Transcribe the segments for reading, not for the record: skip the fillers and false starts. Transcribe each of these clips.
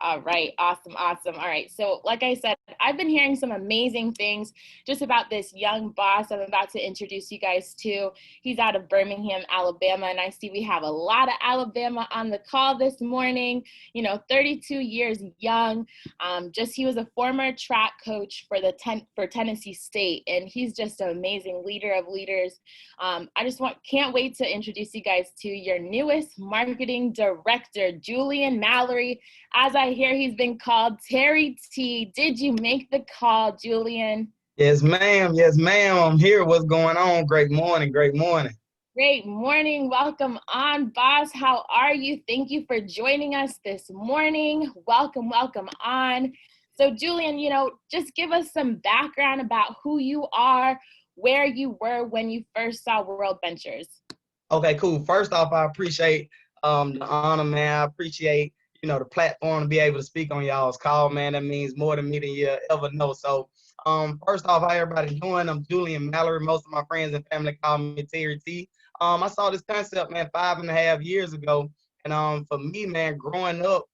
All right. Awesome. Awesome. All right. So like I said, I've been hearing some amazing things just about this young boss I'm about to introduce you guys to. He's out of Birmingham, Alabama. And I see we have a lot of Alabama on the call this morning, 32 years young. He was a former track coach for Tennessee State. And he's just an amazing leader of leaders. Can't wait to introduce you guys to your newest marketing director, Julian Mallory. As I hear he's been called Terry T. Did you make the call, Julian? Yes, ma'am. Yes, ma'am. I'm here. What's going on? Great morning. Great morning. Great morning. Welcome on, boss. How are you? Thank you for joining us this morning. Welcome, welcome on. So, Julian, just give us some background about who you are, where you were when you first saw World Ventures. Okay, cool. First off, I appreciate the honor, man. I appreciate, the platform to be able to speak on y'all's call, man. That means more to me than you ever know. So, first off, how everybody doing? I'm Julian Mallory. Most of my friends and family call me Terry T. I saw this concept, man, 5.5 years ago. And for me, man, growing up,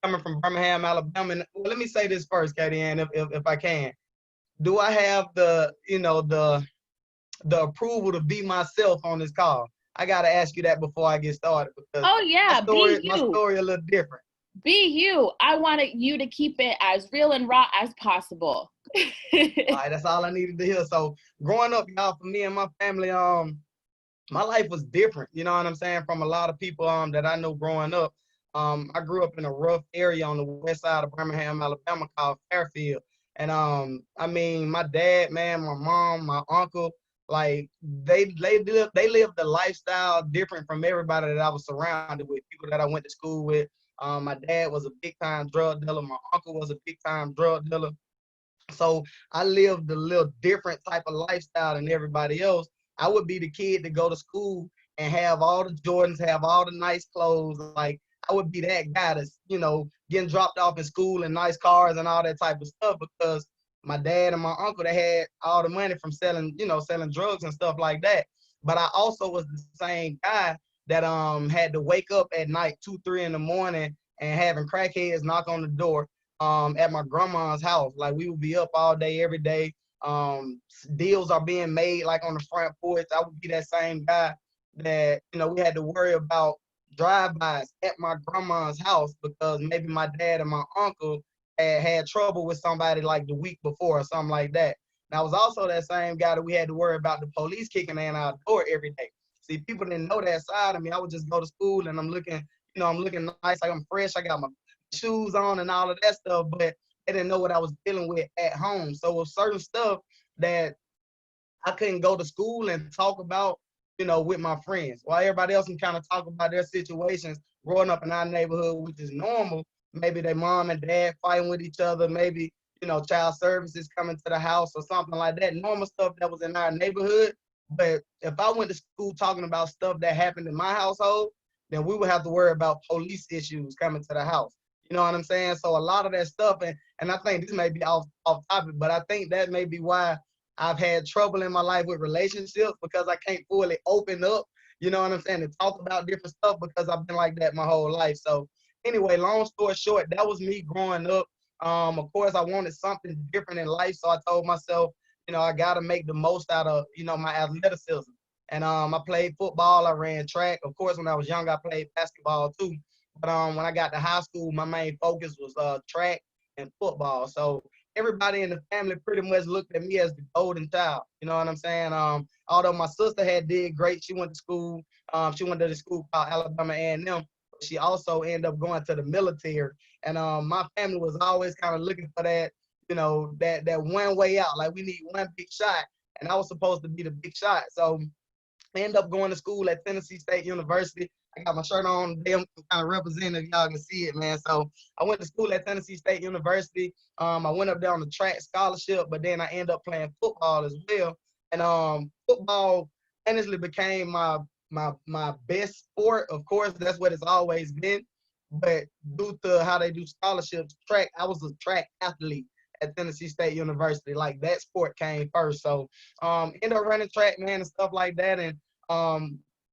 coming from Birmingham, Alabama, and well, let me say this first, Katie Ann, if I can. Do I have the approval to be myself on this call? I gotta ask you that before I get started because Oh, yeah, be my you. story a little different. Be you. I wanted you to keep it as real and raw as possible. All right, that's all I needed to hear. So growing up, y'all, for me and my family, my life was different. You know what I'm saying? From a lot of people that I know growing up. I grew up in a rough area on the west side of Birmingham, Alabama called Fairfield. And I mean, my dad, man, my mom, my uncle, like they lived a lifestyle different from everybody that I was surrounded with, people that I went to school with. My dad was a big time drug dealer. My uncle was a big time drug dealer. So I lived a little different type of lifestyle than everybody else. I would be the kid to go to school and have all the Jordans, have all the nice clothes. Like I would be that guy that's, getting dropped off in school in nice cars and all that type of stuff because my dad and my uncle, they had all the money from selling drugs and stuff like that. But I also was the same guy that had to wake up at night 2, 3 in the morning and having crackheads knock on the door at my grandma's house. Like we would be up all day, every day. Deals are being made like on the front porch. I would be that same guy that, we had to worry about drive-bys at my grandma's house because maybe my dad and my uncle had trouble with somebody like the week before or something like that. And I was also that same guy that we had to worry about the police kicking in our door every day. See, people didn't know that side of me. I would just go to school and I'm looking nice, like I'm fresh. I got my shoes on and all of that stuff, but they didn't know what I was dealing with at home. So with certain stuff that I couldn't go to school and talk about, with my friends. While everybody else can kind of talk about their situations growing up in our neighborhood, which is normal. Maybe their mom and dad fighting with each other, maybe, child services coming to the house or something like that. Normal stuff that was in our neighborhood. But if I went to school talking about stuff that happened in my household, then we would have to worry about police issues coming to the house. You know what I'm saying? So a lot of that stuff, and I think this may be off topic, but I think that may be why I've had trouble in my life with relationships because I can't fully open up, you know what I'm saying, and talk about different stuff because I've been like that my whole life. So anyway, long story short, that was me growing up. Of course, I wanted something different in life, so I told myself, I got to make the most out of, my athleticism. And I played football, I ran track. Of course, when I was young, I played basketball too. But when I got to high school, my main focus was track and football. So everybody in the family pretty much looked at me as the golden child. You know what I'm saying? Although my sister did great, she went to school. She went to the school called Alabama A&M. She also ended up going to the military. And my family was always kind of looking for that, that one way out. Like we need one big shot. And I was supposed to be the big shot. So I ended up going to school at Tennessee State University. I got my shirt on. I'm kind of representing if y'all can see it, man. So I went to school at Tennessee State University. I went up there on the track scholarship, but then I ended up playing football as well. And football honestly became my best sport. Of course, that's what it's always been. But due to how they do scholarships, track, I was a track athlete at Tennessee State University. Like that sport came first. So ended up running track, man, and stuff like that. And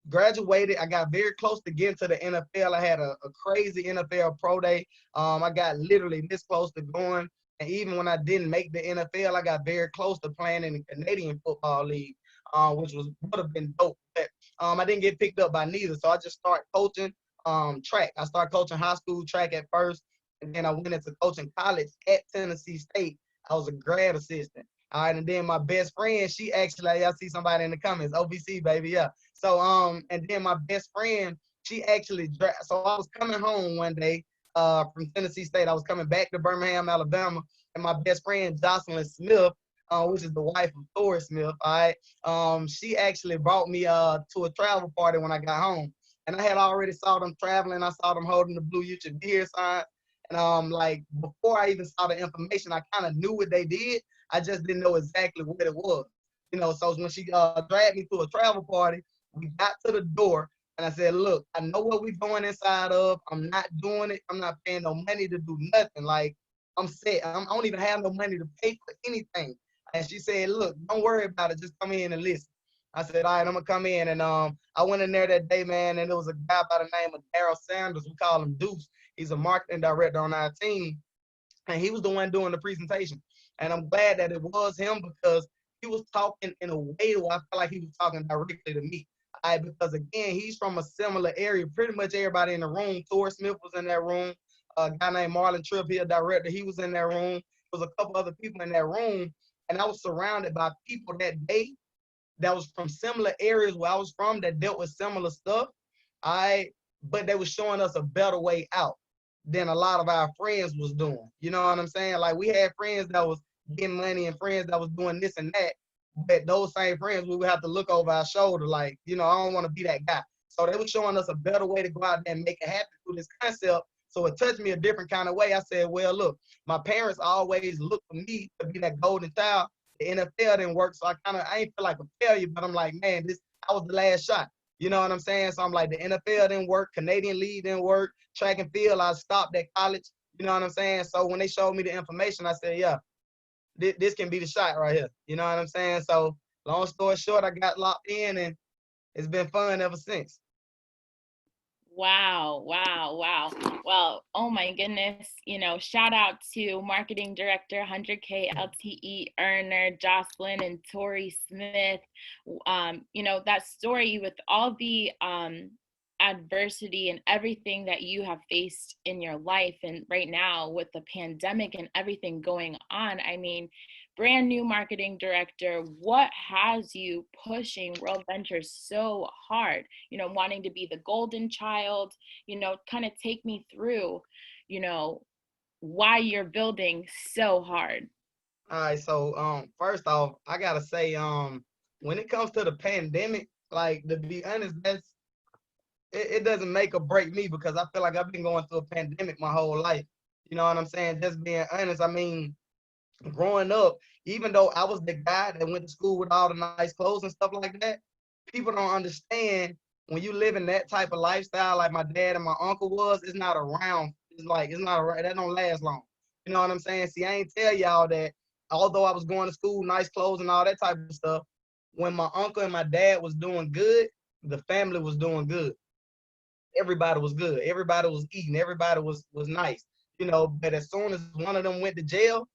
graduated. I got very close to getting to the NFL. I had a crazy NFL pro day. I got literally this close to going. And even when I didn't make the NFL, I got very close to playing in the Canadian Football League, which would have been dope. But I didn't get picked up by neither. So I just started coaching track. I started coaching high school track at first, and then I went into coaching college at Tennessee State. I was a grad assistant. All right, and then my best friend, she actually, I see somebody in the comments, OBC baby, yeah. So and then my best friend, she actually so I was coming home one day from Tennessee State. I was coming back to Birmingham, Alabama, and my best friend Jocelyn Smith, which is the wife of Thor Smith, all right. She actually brought me to a travel party when I got home. And I had already saw them traveling. I saw them holding the blue You Should Be Here sign. And like before I even saw the information, I kind of knew what they did. I just didn't know exactly what it was. So when she dragged me to a travel party, we got to the door, and I said, look, I know what we're going inside of. I'm not doing it. I'm not paying no money to do nothing. Like, I'm set. I don't even have no money to pay for anything. And she said, look, don't worry about it. Just come in and listen. I said, all right, I'm going to come in. And I went in there that day, man, and there was a guy by the name of Daryl Sanders. We call him Deuce. He's a marketing director on our team. And he was the one doing the presentation. And I'm glad that it was him because he was talking in a way where I felt like he was talking directly to me. Because again, he's from a similar area. Pretty much everybody in the room. Thor Smith was in that room. A guy named Marlon Tripp, he a director. He was in that room. There was a couple other people in that room. And I was surrounded by people that day that was from similar areas where I was from that dealt with similar stuff. But they was showing us a better way out than a lot of our friends was doing. You know what I'm saying? Like we had friends that was getting money and friends that was doing this and that. But those same friends, we would have to look over our shoulder like, I don't want to be that guy. So they were showing us a better way to go out there and make it happen through this concept. So it touched me a different kind of way. I said, well, look, my parents always looked for me to be that golden child. The NFL didn't work, so I ain't feel like a failure, but I'm like, man, I was the last shot. You know what I'm saying? So I'm like, the NFL didn't work, Canadian League didn't work, track and field, I stopped at college. You know what I'm saying? So when they showed me the information, I said, yeah, this can be the shot right here. You know what I'm saying? So long story short, I got locked in and it's been fun ever since. Wow, wow, wow. Well, oh my goodness, shout out to marketing director, 100K LTE earner, Jocelyn and Tori Smith. That story with all the adversity and everything that you have faced in your life, and right now with the pandemic and everything going on, I mean, brand new marketing director, what has you pushing World Ventures so hard, wanting to be the golden child, kind of take me through, why you're building so hard. All right, so first off, I gotta say, when it comes to the pandemic, like to be honest, it doesn't make or break me because I feel like I've been going through a pandemic my whole life. You know what I'm saying? Just being honest, I mean, growing up, even though I was the guy that went to school with all the nice clothes and stuff like that, people don't understand when you live in that type of lifestyle like my dad and my uncle was, it's not around. It's not around. That don't last long. You know what I'm saying? See, I ain't tell y'all that although I was going to school, nice clothes and all that type of stuff, when my uncle and my dad was doing good, the family was doing good. Everybody was good. Everybody was eating. Everybody was nice. But as soon as one of them went to jail,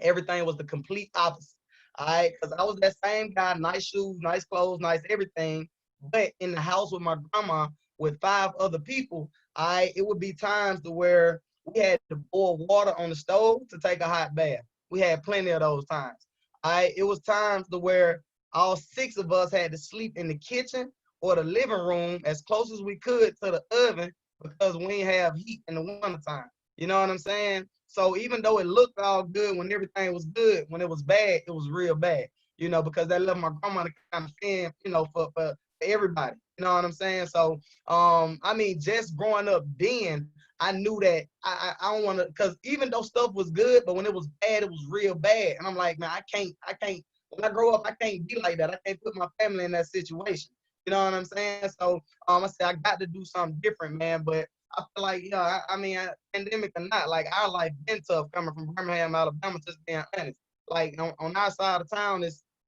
everything was the complete opposite. All right, because I was that same guy, nice shoes, nice clothes, nice everything, but in the house with my grandma with 5 other people, it would be times to where we had to boil water on the stove to take a hot bath. We had plenty of those times. It was times to where all 6 of us had to sleep in the kitchen or the living room as close as we could to the oven because we didn't have heat in the wintertime. You know what I'm saying? So even though it looked all good when everything was good, when it was bad, it was real bad, because that left my grandma to kind of fend, for everybody. You know what I'm saying? So, I mean, just growing up then, I knew that I don't want to, because even though stuff was good, but when it was bad, it was real bad. And I'm like, man, I can't, when I grow up, I can't be like that. I can't put my family in that situation. You know what I'm saying? So, I said, I got to do something different, man. But I feel like, I mean, pandemic or not, like our life been tough coming from Birmingham, Alabama, just being honest. Like on our side of town,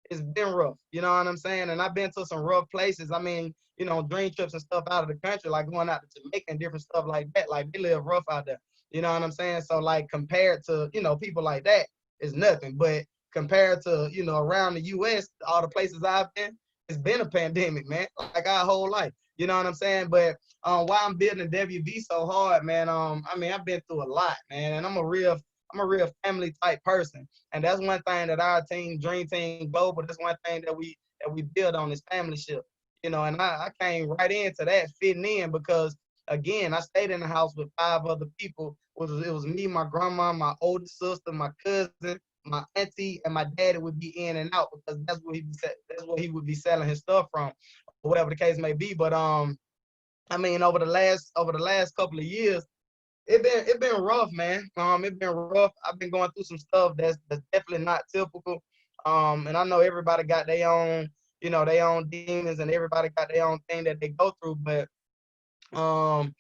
it's been rough. You know what I'm saying? And I've been to some rough places. I mean, you know, dream trips and stuff out of the country, like going out to Jamaica and different stuff like that. Like they live rough out there. You know what I'm saying? So like compared to, you know, people like that is nothing. But compared to, you know, around the US, all the places I've been, it's been a pandemic, man. Like our whole life. You know what I'm saying? But why I'm building WV so hard, man. I mean, I've been through a lot, man, and I'm a real family type person. And that's one thing that our team, Dream Team Global, that's one thing that we build on is familyship. You know, and I came right into that fitting in because again, I stayed in the house with 5 other people. It was me, my grandma, my older sister, my cousin, my auntie, and my daddy would be in and out because that's where he would be selling his stuff from, or whatever the case may be. But I mean, over the last couple of years, it been rough, man. It been rough. I've been going through some stuff that's definitely not typical. And I know everybody got their own, you know, their own demons, and everybody got their own thing that they go through. But um,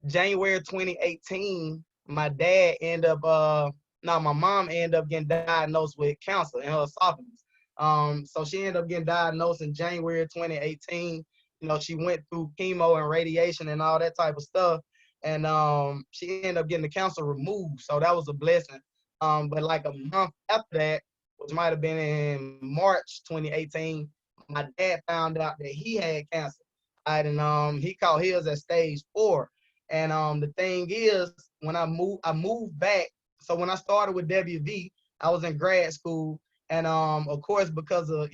January 2018, my dad ended up no, my mom ended up getting diagnosed with cancer in her esophagus. So she ended up getting diagnosed in January 2018. You know, she went through chemo and radiation and all that type of stuff. And she ended up getting the cancer removed. So that was a blessing. But like a month after that, which might have been in March 2018, my dad found out that he had cancer. Right, and he called his at stage 4. And the thing is, when I moved back. So when I started with WV, I was in grad school, and of course, because of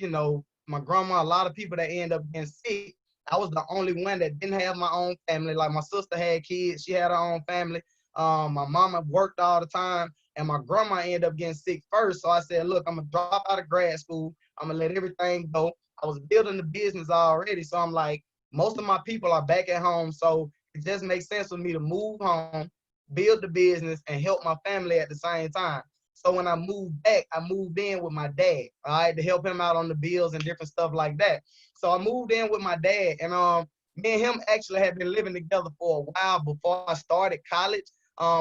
my grandma, a lot of people that end up getting sick. I was the only one that didn't have my own family. Like my sister had kids, she had her own family. My mama worked all the time, and my grandma ended up getting sick first. So I said, look, I'm gonna drop out of grad school. I'm gonna let everything go. I was building the business already, so I'm like, most of my people are back at home, so it just makes sense for me to move home, build the business, and help my family at the same time. So when I moved back, I moved in with my dad, all right, to help him out on the bills and different stuff like that. So I moved in with my dad, and me and him actually had been living together for a while before I started college.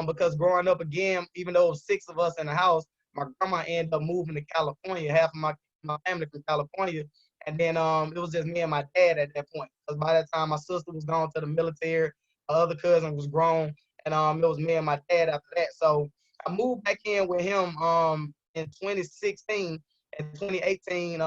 Because growing up again, even though it was 6 of us in the house, my grandma ended up moving to California. Half of my family from California, and then it was just me and my dad at that point. Because by that time, my sister was gone to the military, my other cousin was grown, and it was me and my dad after that. So I moved back in with him in 2016. In 2018,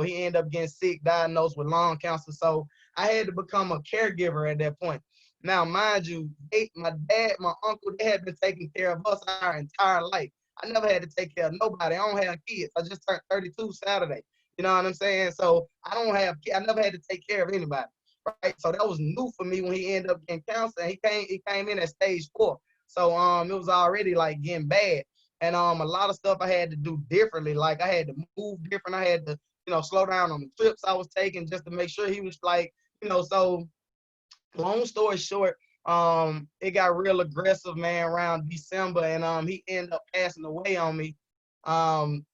he ended up getting sick, diagnosed with lung cancer. So I had to become a caregiver at that point. Now, mind you, my dad, my uncle, they had been taking care of us our entire life. I never had to take care of nobody. I don't have kids. I just turned 32 Saturday. You know what I'm saying? So I never had to take care of anybody. Right. So that was new for me when he ended up getting cancer. And he came in at stage 4. So it was already like getting bad. And a lot of stuff I had to do differently. Like I had to move different. I had to, slow down on the trips I was taking just to make sure he was like, so long story short, it got real aggressive, man, around December, and he ended up passing away on me um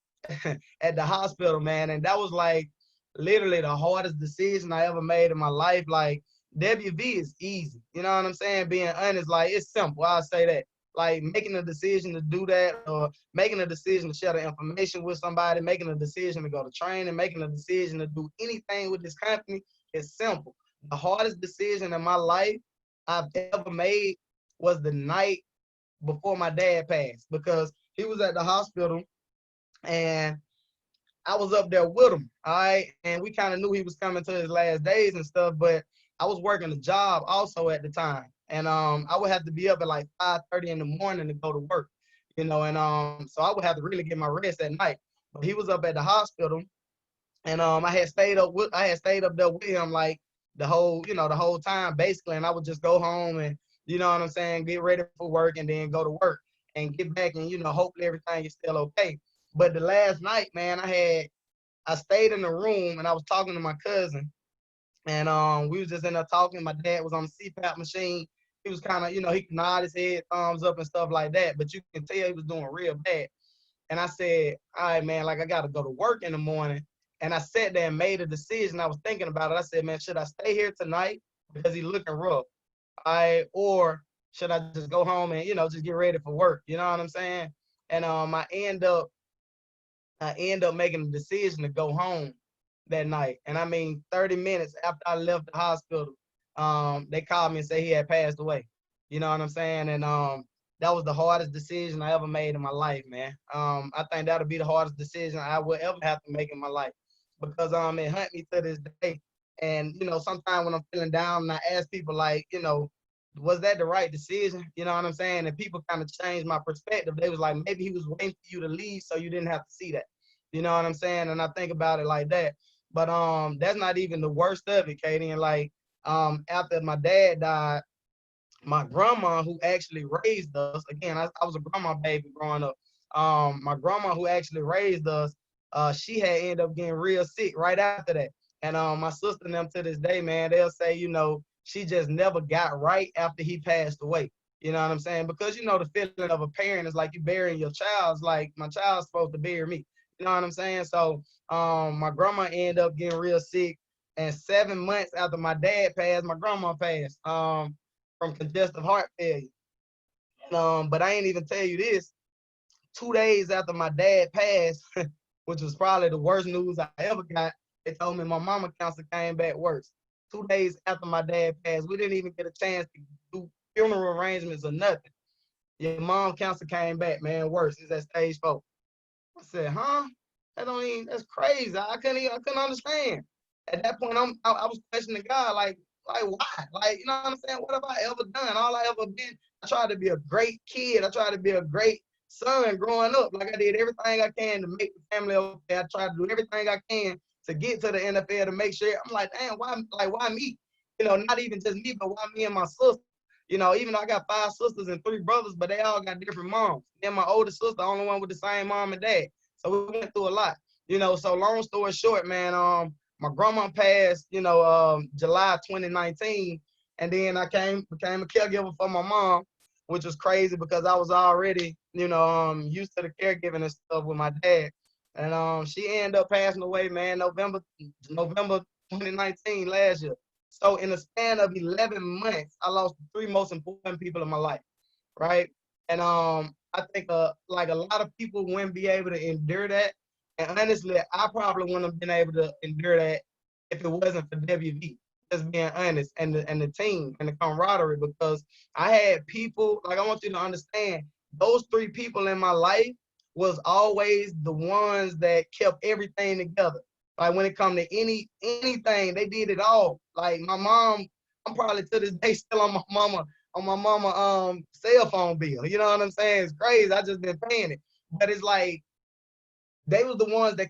at the hospital, man. And that was like literally the hardest decision I ever made in my life. Like WV is easy, you know what I'm saying? Being honest, like it's simple. I'll say that. Like making a decision to do that, or making a decision to share the information with somebody, making a decision to go to training, making a decision to do anything with this company is simple. The hardest decision in my life I've ever made was the night before my dad passed, because he was at the hospital and I was up there with him. All right. And we kind of knew he was coming to his last days and stuff, but I was working a job also at the time. And I would have to be up at like 5:30 in the morning to go to work, and so I would have to really get my rest at night. But he was up at the hospital, and I had stayed up there with him like the whole time basically, and I would just go home and what I'm saying, get ready for work and then go to work and get back, and hopefully everything is still okay. But the last night, man, I stayed in the room and I was talking to my cousin, and we was just in there talking. My dad was on the CPAP machine. He was kind of, he could nod his head, thumbs up and stuff like that, but you can tell he was doing real bad. And I said, all right, man, like I got to go to work in the morning. And I sat there and made a decision. I was thinking about it. I said, man, should I stay here tonight because he's looking rough? Or should I just go home and, just get ready for work? You know what I'm saying? And I end up I end up making the decision to go home that night. And I mean, 30 minutes after I left the hospital, they called me and said he had passed away. You know what I'm saying? And that was the hardest decision I ever made in my life, man. I think that'll be the hardest decision I will ever have to make in my life because it hunt me to this day. And sometimes when I'm feeling down, and I ask people like, was that the right decision? You know what I'm saying? And people kind of changed my perspective. They was like, maybe he was waiting for you to leave so you didn't have to see that. You know what I'm saying? And I think about it like that. But that's not even the worst of it, Katie. And like after my dad died, my grandma who actually raised us, again, I was a grandma baby growing up. My grandma who actually raised us, she had ended up getting real sick right after that. And my sister and them to this day, man, they'll say, she just never got right after he passed away. You know what I'm saying? Because the feeling of a parent is like you burying your child. It's like my child's supposed to bury me. You know what I'm saying? So my grandma ended up getting real sick. And 7 months after my dad passed, my grandma passed. From congestive heart failure. But I ain't even tell you this. 2 days after my dad passed, which was probably the worst news I ever got, they told me my mama cancer came back worse. 2 days after my dad passed, we didn't even get a chance to do funeral arrangements or nothing. Your mom cancer came back, man, worse. It's at stage 4. I said, huh? That's crazy. I couldn't understand. At that point, I was questioning God, like why? Like, you know what I'm saying? What have I ever done? All I ever been, I tried to be a great kid. I tried to be a great son growing up. Like I did everything I can to make the family okay. I tried to do everything I can to get to the NFL to make sure. I'm like, damn, why me? Not even just me, but why me and my sister? Even though I got 5 sisters and 3 brothers, but they all got different moms. Then my older sister, the only one with the same mom and dad. So we went through a lot. So long story short, man, my grandma passed, July 2019. And then I became a caregiver for my mom, which was crazy because I was already, used to the caregiving and stuff with my dad. And she ended up passing away, man, November 2019 last year. So in the span of 11 months, I lost the 3 most important people in my life, right? And I think like a lot of people wouldn't be able to endure that. And honestly, I probably wouldn't have been able to endure that if it wasn't for WV. Just being honest, and the team and the camaraderie, because I had people, like I want you to understand, those 3 people in my life was always the ones that kept everything together. Like when it come to anything, they did it all. Like my mom, I'm probably to this day still on my mama cell phone bill. You know what I'm saying? It's crazy. I just been paying it. But it's like they was the ones that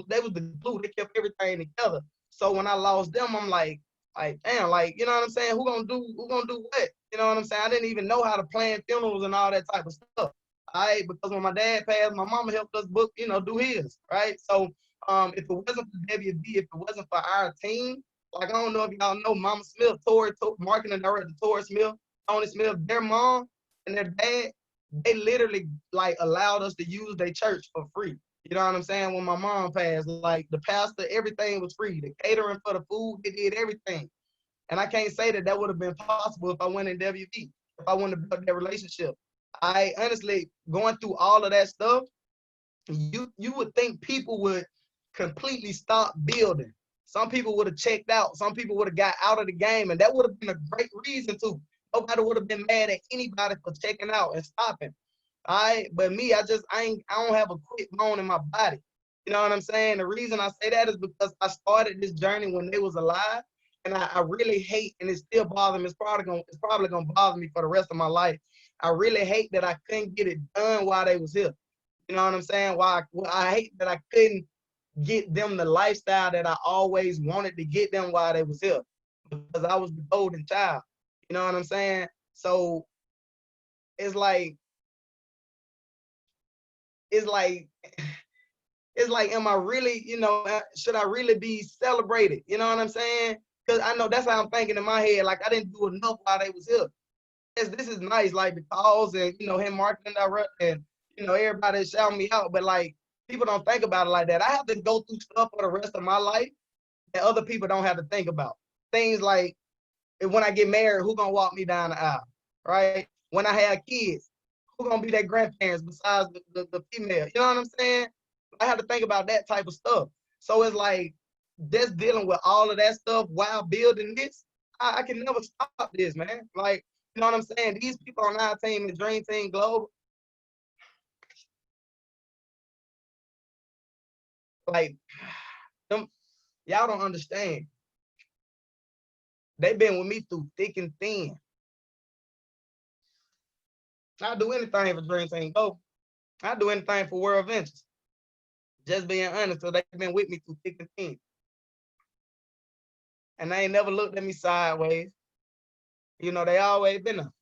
they was the glue, they kept everything together. So when I lost them, I'm like damn, like, you know what I'm saying? Who gonna do what? You know what I'm saying? I didn't even know how to plan funerals and all that type of stuff. All right, because when my dad passed, my mama helped us book, do his, right? So if it wasn't for WB, if it wasn't for our team, like I don't know if y'all know Mama Smith, marketing director Tori Smith, Tony Smith, their mom and their dad, they literally like allowed us to use their church for free. You know what I'm saying? When my mom passed, like the pastor, everything was free. The catering for the food, they did everything. And I can't say that would have been possible if I went in WV, if I wouldn't have built that relationship. I honestly, going through all of that stuff, you would think people would completely stop building. Some people would have checked out. Some people would have got out of the game, and that would have been a great reason to. Nobody would have been mad at anybody for checking out and stopping. All right, but me, I don't have a quick bone in my body. You know what I'm saying? The reason I say that is because I started this journey when they was alive, and I really hate, and it still bothers me. It's probably gonna bother me for the rest of my life. I really hate that I couldn't get it done while they was here. You know what I'm saying? I hate that I couldn't get them the lifestyle that I always wanted to get them while they was here, because I was the golden child. You know what I'm saying? So it's like it's like am I really, should I really be celebrated? You know what I'm saying? Because I know that's how I'm thinking in my head. Like I didn't do enough while they was here. Yes, this is nice, like the calls and him marketing director and everybody shouting me out, but like people don't think about it like that. I have to go through stuff for the rest of my life that other people don't have to think about. Things like when I get married, who gonna walk me down the aisle, right? When I have kids, who gonna be their grandparents besides the female? You know what I'm saying? I have to think about that type of stuff. So it's like just dealing with all of that stuff while building this. I can never stop this, man. Like, you know what I'm saying? These people on our team, the Dream Team Global, like, them, y'all don't understand. They've been with me through thick and thin. I do anything for Dream Team Global. I do anything for World Ventures. Just being honest, so they've been with me through thick and thin. And they ain't never looked at me sideways. You know, they always been there.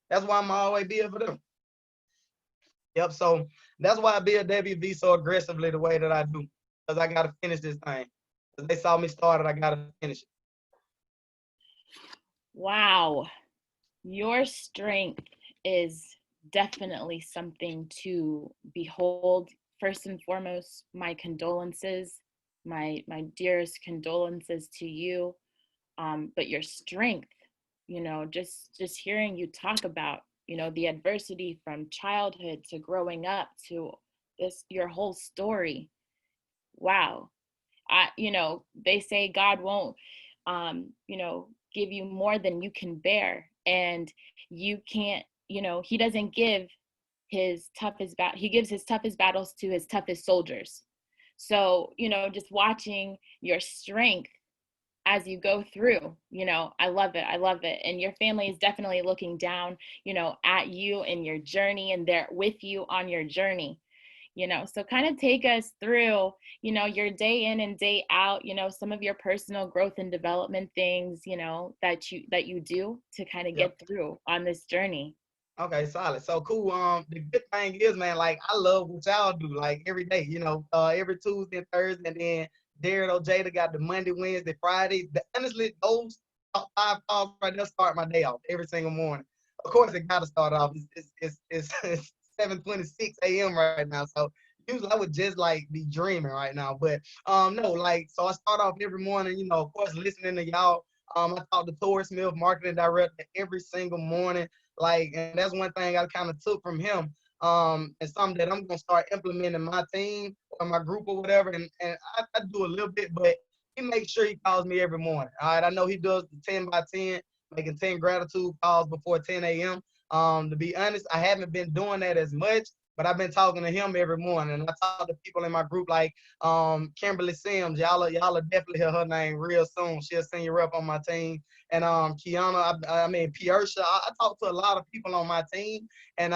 That's why I'm always be here for them. Yep. So that's why I build WV so aggressively the way that I do. Because I gotta finish this thing. Because they saw me start it, I gotta finish it. Wow. Your strength is definitely something to behold. First and foremost, my condolences, my dearest condolences to you. But your strength, you know, just hearing you talk about, you know, the adversity from childhood to growing up to this, your whole story. Wow. You know, they say God won't, you know, give you more than you can bear, and you can't, you know, he doesn't give his toughest he gives his toughest battles to his toughest soldiers. So, you know, just watching your strength as you go through, you know, I love it. I love it. And your family is definitely looking down, you know, at you and your journey, and they're with you on your journey. You know, so kind of take us through, you know, your day in and day out, you know, some of your personal growth and development things, you know, that you do to kind of Yep. get through on this journey. Okay, solid. So cool. The good thing is, man, like I love what y'all do, like every day, you know, every Tuesday and Thursday, and then Darren O'Jada got the Monday, Wednesday, Friday. Honestly, those top 5 calls right there start my day off every single morning. Of course, it got to start off. It's 7:26 a.m. right now, so usually I would just like be dreaming right now. But no, like so I start off every morning, you know, of course, listening to y'all. I talk to Torrey Smith, marketing director, every single morning. Like, and that's one thing I kind of took from him. And something that I'm gonna start implementing my team or my group or whatever. And I do a little bit, but he makes sure he calls me every morning. All right. I know he does the 10 by 10, making 10 gratitude calls before 10 a.m. To be honest, I haven't been doing that as much, but I've been talking to him every morning. And I talk to people in my group like Kimberly Sims. Y'all definitely hear her name real soon. She'll send you up on my team. And Kiana, I mean Piersha. I talk to a lot of people on my team, and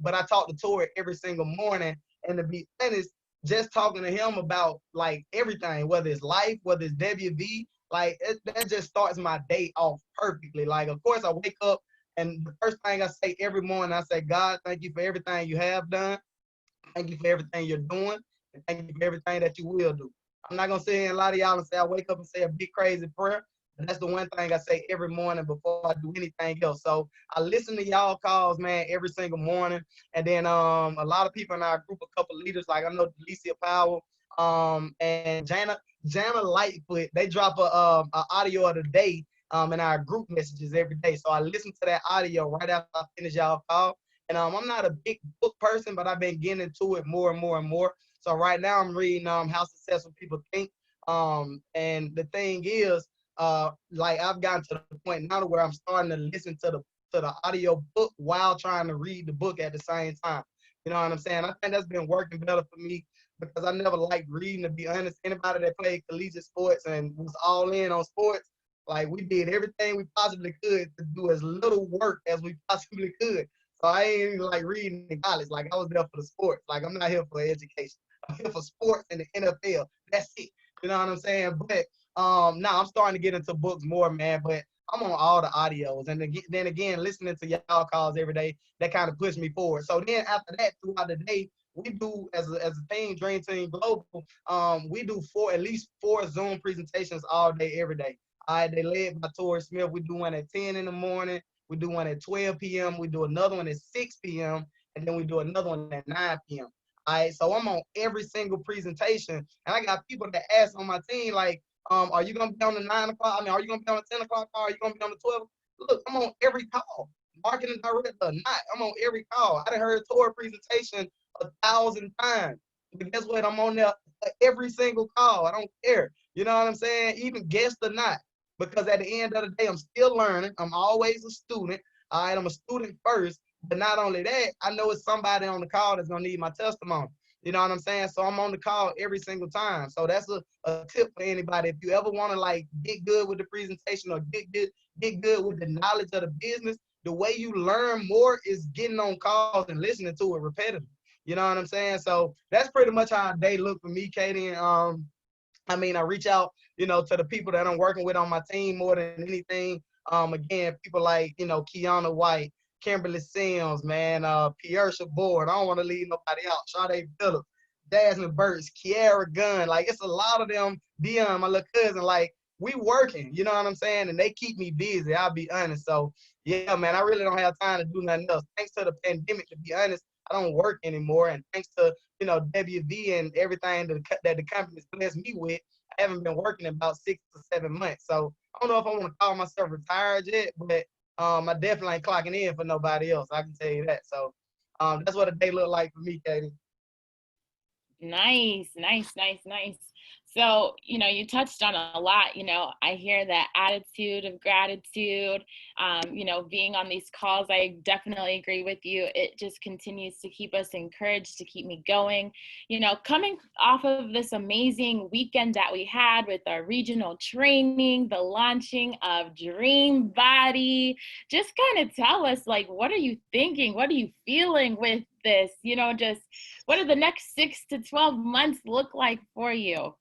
but I talk to Tori every single morning. And to be honest, just talking to him about like everything, whether it's life, whether it's WV, like that just starts my day off perfectly. Like, of course, I wake up and the first thing I say every morning, I say, God, thank you for everything you have done. Thank you for everything you're doing. And thank you for everything that you will do. I'm not gonna sit here and lie to y'all and say I wake up and say a big crazy prayer. And that's the one thing I say every morning before I do anything else. So I listen to y'all calls, man, every single morning. And then a lot of people in our group, a couple leaders, like I know Delicia Powell, and Jana Lightfoot, they drop a audio of the day in our group messages every day. So I listen to that audio right after I finish y'all call. And I'm not a big book person, but I've been getting into it more and more and more. So right now I'm reading How Successful People Think. And the thing is, like I've gotten to the point now where I'm starting to listen to the audio book while trying to read the book at the same time. You know what I'm saying? I think that's been working better for me because I never liked reading, to be honest. Anybody that played collegiate sports and was all in on sports, like we did everything we possibly could to do as little work as we possibly could. So I ain't even like reading in college. Like I was there for the sports. Like I'm not here for education. I'm here for sports and the NFL. That's it. You know what I'm saying? But now I'm starting to get into books more, man. But I'm on all the audios, and then again, listening to y'all calls every day, that kind of pushed me forward. So then after that, throughout the day, we do as a team, Dream Team Global. We do at least four Zoom presentations all day, every day. All right, they led by Torrey Smith. We do one at 10 in the morning. We do one at 12 p.m. We do another one at 6 p.m. And then we do another one at 9 p.m. All right, so I'm on every single presentation, and I got people that ask on my team like, are you gonna be on the 9 o'clock? I mean, are you gonna be on the 10 o'clock call? Are you gonna be on the 12? Look, I'm on every call. Marketing director or not, I'm on every call. I done heard Tori presentation 1,000 times. But guess what? I'm on there every single call. I don't care. You know what I'm saying? Even guest or not. Because at the end of the day, I'm still learning. I'm always a student. All right, I'm a student first. But not only that, I know it's somebody on the call that's gonna need my testimony. You know what I'm saying? So I'm on the call every single time. So that's a tip for anybody. If you ever want to like get good with the presentation or get good with the knowledge of the business, the way you learn more is getting on calls and listening to it repetitively. You know what I'm saying? So that's pretty much how a day look for me, Katie. And I mean, I reach out, to the people that I'm working with on my team more than anything. Again, people like, Kiana White, Kimberly Sims, man, Pierre Board. I don't want to leave nobody out. Sade Phillips, Jasmine Burks, Kiara Gunn. Like, it's a lot of them. Dion, my little cousin, like, we working, you know what I'm saying? And they keep me busy, I'll be honest. So, yeah, man, I really don't have time to do nothing else. Thanks to the pandemic, to be honest, I don't work anymore. And thanks to, WV and everything that the company's blessed me with, I haven't been working in about 6 to 7 months. So I don't know if I want to call myself retired yet, but I definitely ain't clocking in for nobody else. I can tell you that. So that's what a day look like for me, Katie. Nice, nice, nice, nice. So, you touched on a lot. I hear that attitude of gratitude, being on these calls. I definitely agree with you. It just continues to keep us encouraged, to keep me going. Coming off of this amazing weekend that we had with our regional training, the launching of Dream Body, just kind of tell us, like, what are you thinking? What are you feeling with this? Just what do the next 6 to 12 months look like for you?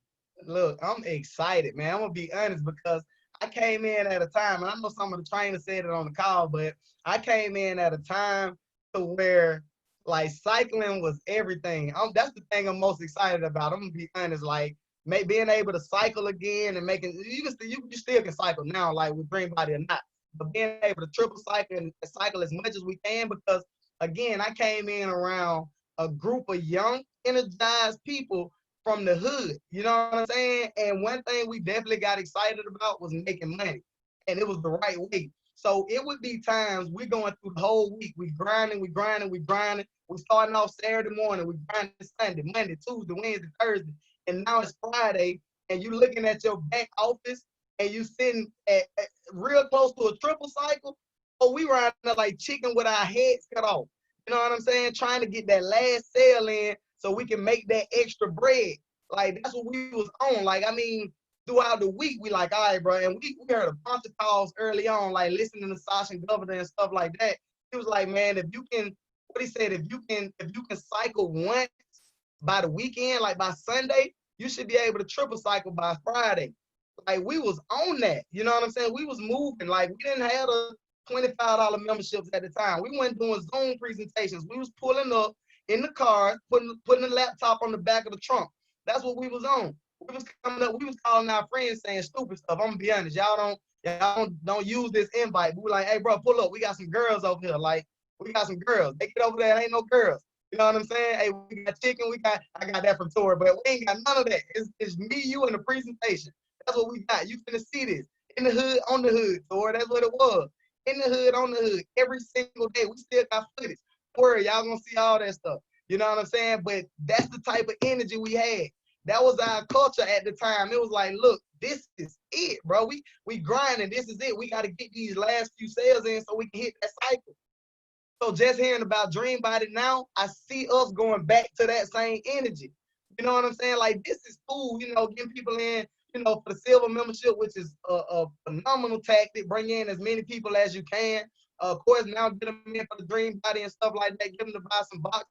Look, I'm excited, man. I'm gonna be honest because I came in at a time, and I know some of the trainers said it on the call, but I came in at a time to where like cycling was everything. That's the thing I'm most excited about. I'm gonna be honest, like being able to cycle again and making you still can cycle now, like with Green Body or not, but being able to triple cycle and cycle as much as we can because again, I came in around a group of young, energized people from the hood. You know what I'm saying? And one thing we definitely got excited about was making money. And it was the right way. So it would be times we going through the whole week. We grinding, we grinding, we grinding. We starting off Saturday morning. We grinding Sunday, Monday, Tuesday, Wednesday, Thursday. And now it's Friday. And you looking at your back office and you sitting at real close to a triple cycle. Oh, we riding like chicken with our heads cut off. You know what I'm saying? Trying to get that last sale in so we can make that extra bread. Like that's what we was on. Like, I mean, throughout the week, we like, all right, bro. And we heard a bunch of calls early on, like listening to Sasha and Governor and stuff like that. He was like, man, if you can, what he said, if you can cycle once by the weekend, like by Sunday, you should be able to triple cycle by Friday. Like we was on that. You know what I'm saying? We was moving. Like we didn't have a $25 memberships at the time. We weren't doing Zoom presentations. We was pulling up in the car, putting the laptop on the back of the trunk. That's what we was on. We was coming up, we was calling our friends saying stupid stuff. I'm gonna be honest, y'all don't use this invite. We were like, hey bro, pull up. We got some girls over here. Like, we got some girls. They get over there, ain't no girls. You know what I'm saying? Hey, we got chicken, I got that from Tori, but we ain't got none of that. It's me, you, and the presentation. That's what we got. You finna see this. In the hood, on the hood, Tori. That's what it was. In the hood, on the hood, every single day. We still got footage. Don't worry, y'all gonna see all that stuff. You know what I'm saying? But that's the type of energy we had. That was our culture at the time. It was like, look, this is it, bro. We grinding. This is it. We got to get these last few sales in so we can hit that cycle. So just hearing about Dream Body now, I see us going back to that same energy. You know what I'm saying? Like, this is cool, getting people in, for the silver membership, which is a phenomenal tactic. Bring in as many people as you can. Of course, now get them in for the Dream Body and stuff like that. Get them to buy some boxes.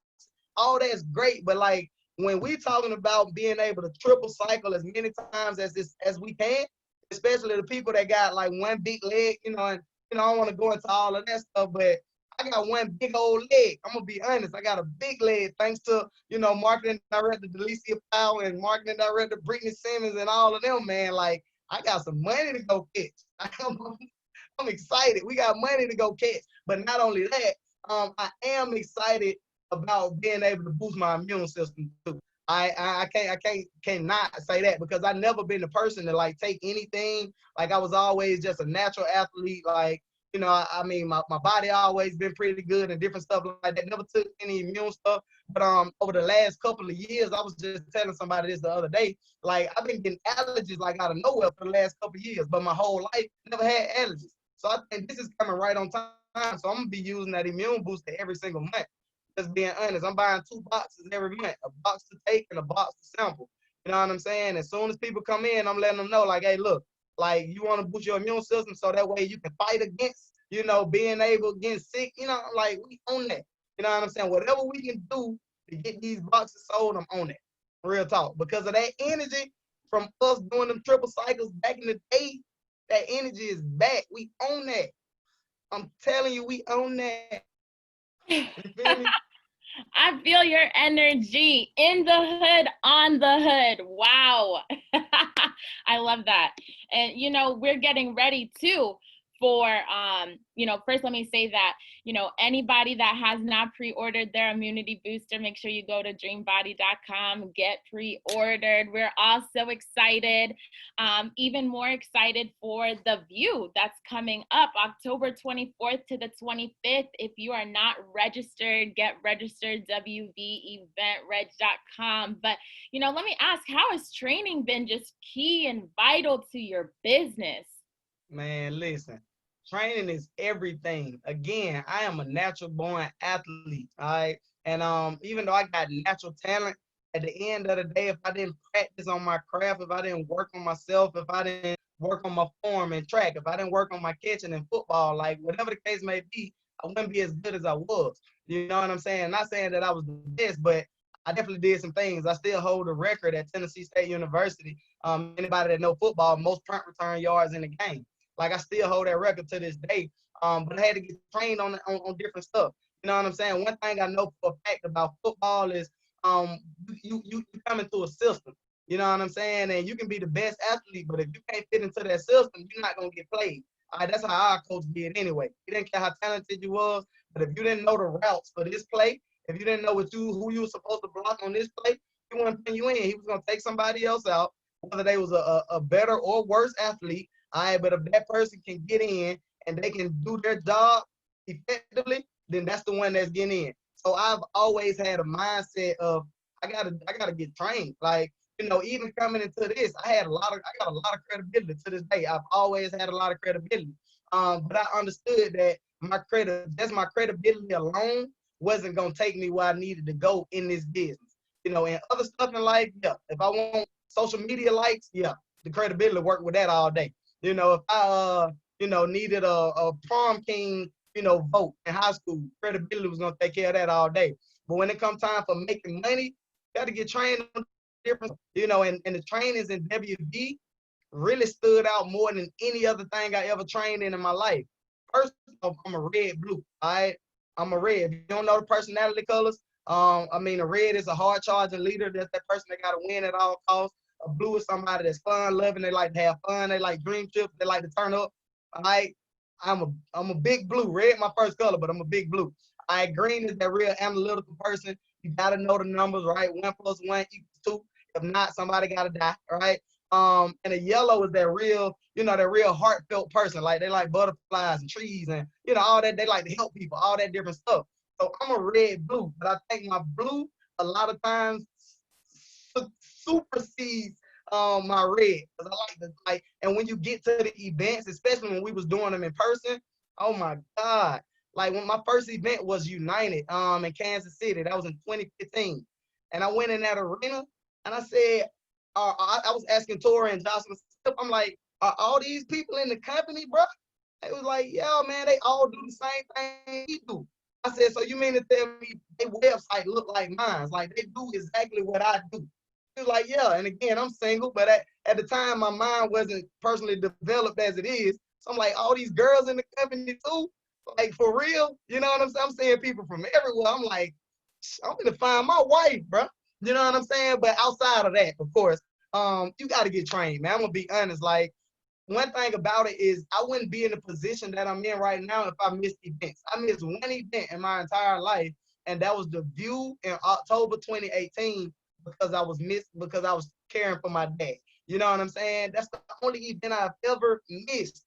All that's great, but like when we talking about being able to triple cycle as many times as we can, especially the people that got like one big leg, and I don't want to go into all of that stuff, but I got one big old leg. I'm gonna be honest. I got a big leg thanks to marketing director Delicia Powell and marketing director Brittany Simmons and all of them. Man, like I got some money to go catch. I'm excited. We got money to go catch. But not only that, I am excited about being able to boost my immune system too. I cannot say that because I never been the person to like take anything. Like I was always just a natural athlete. Like You know, I mean, my body always been pretty good and different stuff like that. Never took any immune stuff. But over the last couple of years, I was just telling somebody this the other day. Like I've been getting allergies like out of nowhere for the last couple of years, but my whole life never had allergies. So I think this is coming right on time. So I'm gonna be using that immune booster every single month. Just being honest, I'm buying 2 boxes every month, a box to take and a box to sample. You know what I'm saying? As soon as people come in, I'm letting them know, like, hey, look, like you want to boost your immune system so that way you can fight against, being able to get sick. Like we own that. You know what I'm saying? Whatever we can do to get these boxes sold, I'm on it. Real talk. Because of that energy from us doing them triple cycles back in the day, that energy is back. We own that. I'm telling you, we own that. You feel me? I feel your energy in the hood, on the hood. Wow. I love that. And, we're getting ready too for, first let me say that, anybody that has not pre-ordered their immunity booster, make sure you go to dreambody.com, get pre-ordered. We're all so excited. Even more excited for the View that's coming up October 24th to the 25th. If you are not registered, get registered, wveventreg.com. But, let me ask, how has training been just key and vital to your business? Man, listen, training is everything. Again, I am a natural born athlete, all right? And even though I got natural talent, at the end of the day, if I didn't practice on my craft, if I didn't work on myself, if I didn't work on my form and track, if I didn't work on my catching and football, like whatever the case may be, I wouldn't be as good as I was. You know what I'm saying? Not saying that I was the best, but I definitely did some things. I still hold a record at Tennessee State University. Anybody that know football, most punt return yards in the game. Like I still hold that record to this day. But I had to get trained on different stuff. You know what I'm saying? One thing I know for a fact about football is you come into a system. You know what I'm saying? And you can be the best athlete, but if you can't fit into that system, you're not gonna get played. All right, that's how our coach did anyway. He didn't care how talented you was, but if you didn't know the routes for this play, if you didn't know who you were supposed to block on this play, he wasn't putting you in. He was gonna take somebody else out, whether they was a better or worse athlete. All right, but if that person can get in and they can do their job effectively, then that's the one that's getting in. So I've always had a mindset of I gotta get trained. Like, even coming into this, I got a lot of credibility to this day. I've always had a lot of credibility. But I understood that my credibility alone wasn't gonna take me where I needed to go in this business. And other stuff in life, yeah. If I want social media likes, yeah, the credibility work with that all day. If I needed a prom king, vote in high school, credibility was gonna take care of that all day. But when it comes time for making money, you gotta get trained on different, and the trainings in WV really stood out more than any other thing I ever trained in my life. First off, I'm a red blue, all right? I'm a red. If you don't know the personality colors, a red is a hard charging leader. That's that person that gotta win at all costs. A blue is somebody that's fun loving. They like to have fun. They like dream trips. They like to turn up. All right. I'm a big blue. Red my first color, but I'm a big blue. All right. Green is that real analytical person. You gotta know the numbers, right? 1 + 1 = 2. If not, somebody gotta die. All right. And the yellow is that real, that real heartfelt person. Like they like butterflies and trees and all that. They like to help people, all that different stuff. So I'm a red blue, but I think my blue a lot of times supersedes my red. Because I like and when you get to the events, especially when we was doing them in person, oh my God. Like when my first event was United in Kansas City, that was in 2015. And I went in that arena and I said, I was asking Tori and Jocelyn, I'm like, are all these people in the company, bro? It was like, yeah, man, they all do the same thing we do. I said, so you mean to tell me their website look like mine? Like they do exactly what I do. He was like, yeah. And again, I'm single, but at the time, my mind wasn't personally developed as it is. So I'm like, all these girls in the company too? Like for real? You know what I'm saying? I'm seeing people from everywhere. I'm like, I'm gonna find my wife, bro. You know what I'm saying? But outside of that, of course, you got to get trained, man. I'm gonna be honest. Like one thing about it is I wouldn't be in the position that I'm in right now if I missed events. I missed one event in my entire life, and that was the View in October 2018 because I was caring for my dad. You know what I'm saying? That's the only event I've ever missed.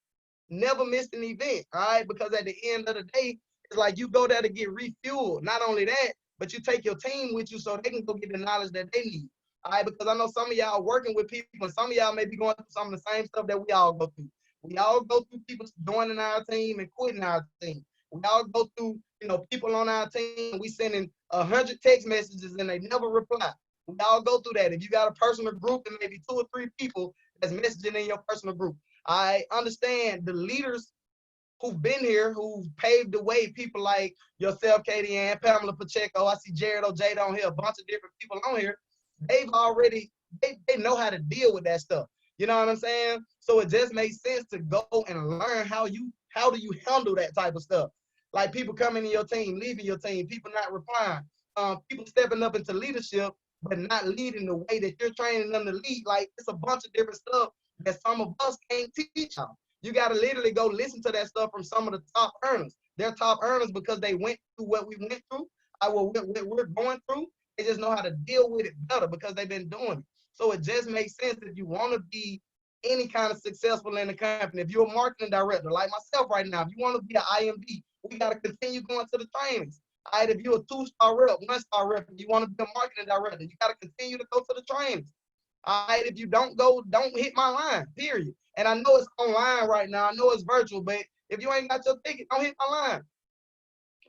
never missed an event, all right? Because at the end of the day, it's like you go there to get refueled. Not only that, but you take your team with you so they can go get the knowledge that they need. All right, because I know some of y'all working with people, and some of y'all may be going through some of the same stuff that we all go through. We all go through people joining our team and quitting our team. We all go through, people on our team. We sending 100 text messages and they never reply. We all go through that. If you got a personal group and maybe 2 or 3 people that's messaging in your personal group, I understand the leaders who've been here, who've paved the way, people like yourself, Katie Ann, Pamela Pacheco, I see Jared O'Jade on here, a bunch of different people on here. They've already, they know how to deal with that stuff. You know what I'm saying? So it just makes sense to go and learn how do you handle that type of stuff. Like people coming in your team, leaving your team, people not replying, people stepping up into leadership, but not leading the way that you're training them to lead. Like it's a bunch of different stuff that some of us can't teach them. You got to literally go listen to that stuff from some of the top earners. They're top earners because they went through what we went through, what we're going through. They just know how to deal with it better because they've been doing it. So it just makes sense if you want to be any kind of successful in the company. If you're a marketing director like myself right now, if you want to be an IMD, we got to continue going to the trainings. All right, if you're a 2-star rep, 1-star rep, and you want to be a marketing director, you got to continue to go to the trainings. All right, if you don't go, don't hit my line, period. And I know it's online right now. I know it's virtual, but if you ain't got your ticket, don't hit my line.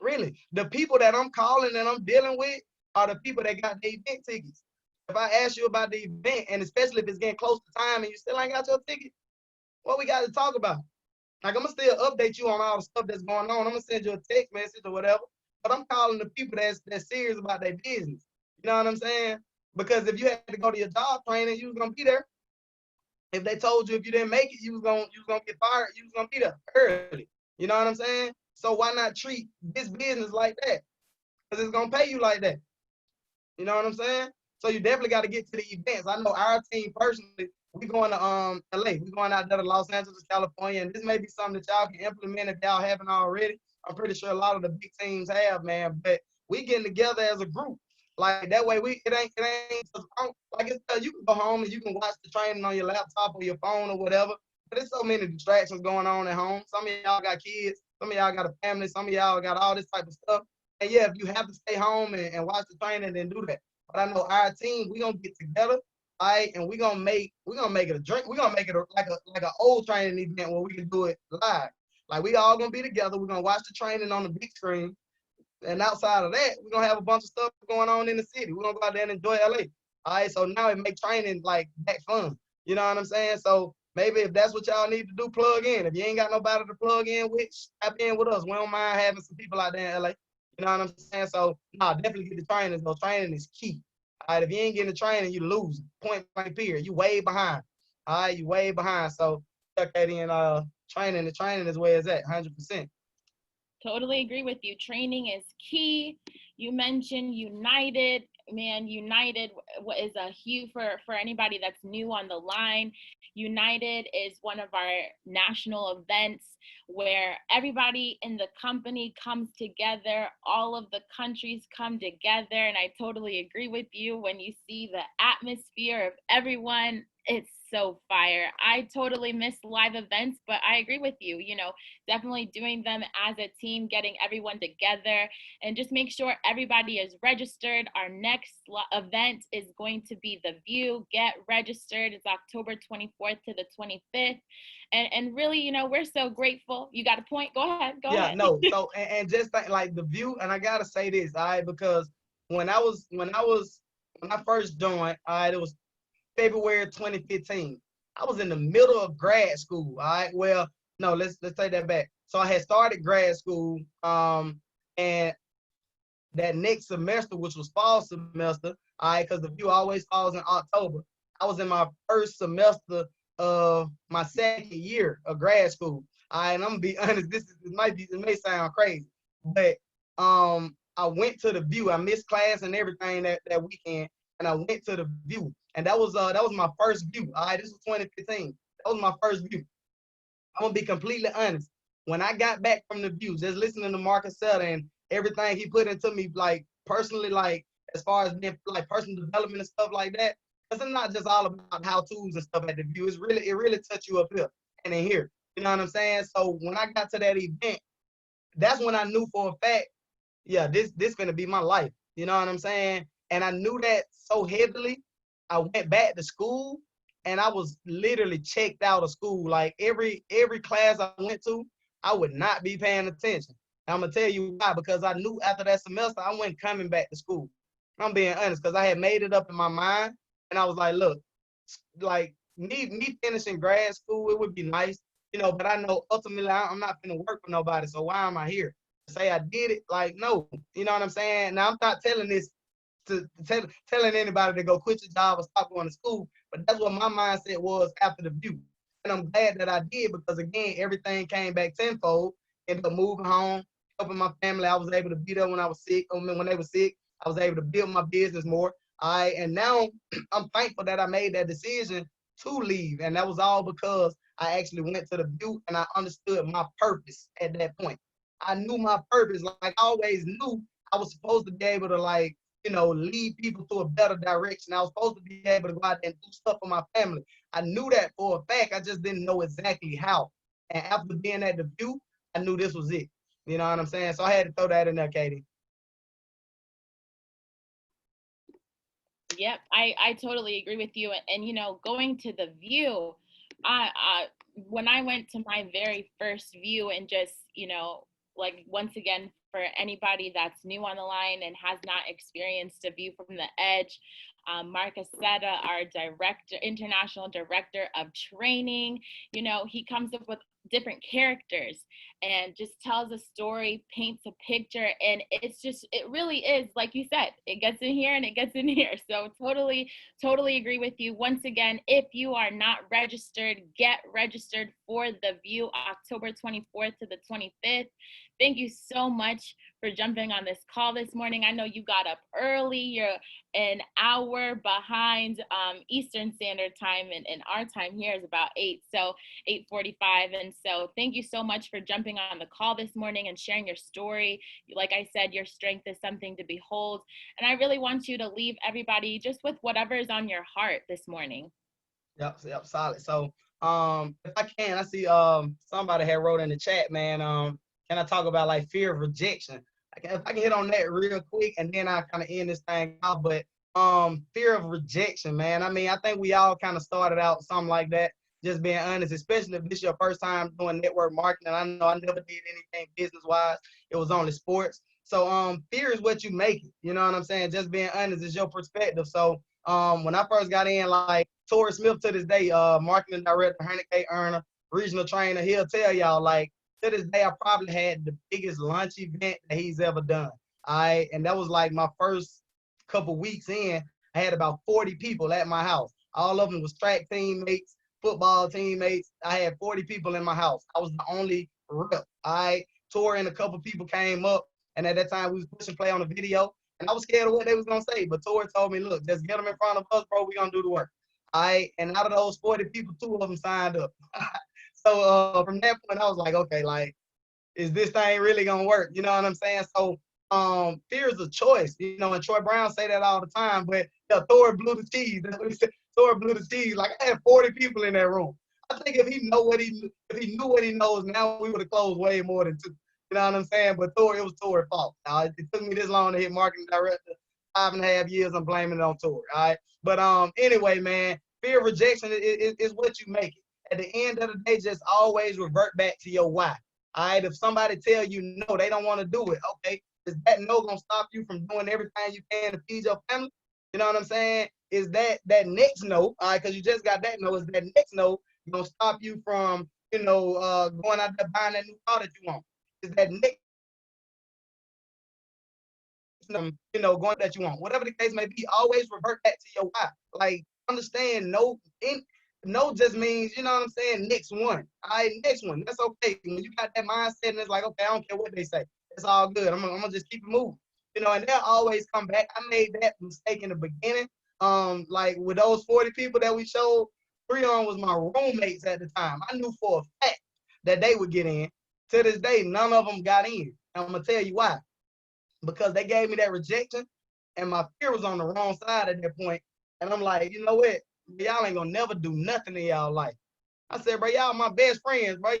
Really, the people that I'm calling and I'm dealing with are the people that got the event tickets. If I ask you about the event, and especially if it's getting close to time and you still ain't got your ticket, what we got to talk about? Like, I'm going to still update you on all the stuff that's going on. I'm going to send you a text message or whatever, but I'm calling the people that's serious about their business. You know what I'm saying? Because if you had to go to your job training, you was going to be there. If they told you if you didn't make it, you was gonna get fired, you was gonna be there early. You know what I'm saying? So why not treat this business like that? Because it's gonna pay you like that. You know what I'm saying? So you definitely got to get to the events. I know our team personally, we going to LA. We going out there to Los Angeles, California, and this may be something that y'all can implement if y'all haven't already. I'm pretty sure a lot of the big teams have, man. But we getting together as a group. Like that way, it ain't like it's, you can go home and you can watch the training on your laptop or your phone or whatever. But there's so many distractions going on at home. Some of y'all got kids, some of y'all got a family, some of y'all got all this type of stuff. And yeah, if you have to stay home and watch the training, then do that. But I know our team, we gonna get together, all right, and we gonna make it a drink. We're gonna make it like an old training event where we can do it live. Like we all gonna be together. We're gonna watch the training on the big screen. And outside of that, we're gonna have a bunch of stuff going on in the city. We're gonna go out there and enjoy LA. All right. So now it makes training like that fun. You know what I'm saying? So maybe if that's what y'all need to do, plug in. If you ain't got nobody to plug in with, tap in with us. We don't mind having some people out there in LA. You know what I'm saying? So definitely get the training. So training is key. All right. If you ain't getting the training, you lose. Point blank period. You way behind. All right, you way behind. So check that in training. The training is where it's at, 100%. Totally agree with you. Training is key. You mentioned United. Man, United is a huge for anybody that's new on the line. United is one of our national events where everybody in the company comes together. All of the countries come together. And I totally agree with you when you see the atmosphere of everyone. It's so fire. I totally miss live events, but I agree with you. Definitely doing them as a team, getting everyone together, and just make sure everybody is registered. Our next event is going to be The View. Get registered. It's October 24th to the 25th. And really, we're so grateful. You got a point? Go ahead. Go ahead. No. So and just like The View, and I gotta say this, all right, because when I first joined, all right, it was February 2015. I was in the middle of grad school. All right. Well, no, let's take that back. So I had started grad school, and that next semester, which was fall semester, all right, because The View always falls in October. I was in my first semester of my second year of grad school. All right, and I'm gonna be honest, it may sound crazy, but I went to The View. I missed class and everything that weekend, and I went to The View. And that was my first view. All right, this was 2015. That was my first view. I'm gonna be completely honest. When I got back from The View, just listening to Marcus Sutter and everything he put into me, like personally, like as far as being like personal development and stuff like that, because it's not just all about how to's and stuff at The View. It really touched you up here and in here. You know what I'm saying? So when I got to that event, that's when I knew for a fact, yeah, this gonna be my life. You know what I'm saying? And I knew that so heavily. I went back to school and I was literally checked out of school. Like every class I went to, I would not be paying attention. And I'm gonna tell you why, because I knew after that semester I wasn't coming back to school. I'm being honest, because I had made it up in my mind and I was like, look, like me finishing grad school, it would be nice, but I know ultimately I'm not gonna work for nobody. So why am I here? Say I did it, like no, you know what I'm saying? Now I'm not telling this telling anybody to go quit your job or stop going to school, but that's what my mindset was after the view. And I'm glad that I did, because again, everything came back tenfold. Ended up moving home, helping my family. I was able to be there when I was sick. I mean, when they were sick, I was able to build my business more. All right, and now I'm thankful that I made that decision to leave, and that was all because I actually went to the view and I understood my purpose at that point. I knew my purpose. Like I always knew I was supposed to be able to lead people to a better direction. I was supposed to be able to go out there and do stuff for my family. I knew that for a fact. I just didn't know exactly how. And after being at the view, I knew this was it. You know what I'm saying? So I had to throw that in there, Katie. Yep, I totally agree with you. And going to the view, I when I went to my very first view, and just like, once again, for anybody that's new on the line and has not experienced a view from the edge, Marcus Seta, our international director of training, he comes up with different characters and just tells a story, paints a picture, and it really is, like you said, it gets in here and it gets in here. So totally agree with you. Once again, if you are not registered, get registered for the view, October 24th to the 25th. Thank you so much for jumping on this call this morning. I know you got up early. You're an hour behind Eastern Standard Time, and our time here is about 8:45. And so thank you so much for jumping on the call this morning and sharing your story. Like I said, your strength is something to behold. And I really want you to leave everybody just with whatever is on your heart this morning. Yep, solid. So if I can, I see somebody had wrote in the chat, man. Can I talk about like fear of rejection? If I can hit on that real quick, and then I kind of end this thing off. But fear of rejection, man. I mean, I think we all kind of started out something like that. Just being honest, especially if this is your first time doing network marketing. I know I never did anything business wise. It was only sports. So fear is what you make it. You know what I'm saying? Just being honest is your perspective. So when I first got in, like Torrey Smith to this day, marketing director, 100K earner, regional trainer, he'll tell y'all, like, to this day, I probably had the biggest lunch event that he's ever done. All right. And that was like my first couple weeks in. I had about 40 people at my house. All of them was track teammates, football teammates. I had 40 people in my house. I was the only rep. All right. Tori and a couple people came up, and at that time we was pushing play on the video. And I was scared of what they was gonna say. But Tori told me, look, just get them in front of us, bro. We're gonna do the work. All right. And out of those 40 people, 2 of them signed up. So from that point, I was like, okay, like, is this thing really gonna work? You know what I'm saying? So fear is a choice, and Troy Brown say that all the time, but yeah, Thor blew the cheese. That's what he said. Thor blew the cheese. Like, I had 40 people in that room. I think if he knew what he knows now, we would have closed way more than 2. You know what I'm saying? But it was Thor's fault. It took me this long to hit marketing director. 5.5 years, I'm blaming it on Thor. All right. But anyway, man, fear of rejection is what you make it. At the end of the day, just always revert back to your why. All right. If somebody tell you no, they don't want to do it. Okay. Is that no gonna stop you from doing everything you can to feed your family? You know what I'm saying? Is that next no? All right, because you just got that no. Is that next no gonna stop you from going out there buying that new car that you want? Is that next going that you want? Whatever the case may be, always revert back to your why. Like, understand no just means, you know what I'm saying, next one. All right, next one. That's okay. When you got that mindset and it's like, okay, I don't care what they say. It's all good. I'm gonna just keep it moving. And they'll always come back. I made that mistake in the beginning. Like with those 40 people that we showed, 3 on was my roommates at the time. I knew for a fact that they would get in. To this day, none of them got in. And I'm gonna tell you why. Because they gave me that rejection, and my fear was on the wrong side at that point. And I'm like, you know what? Y'all ain't gonna never do nothing in y'all life. I said, bro, y'all my best friends, bro.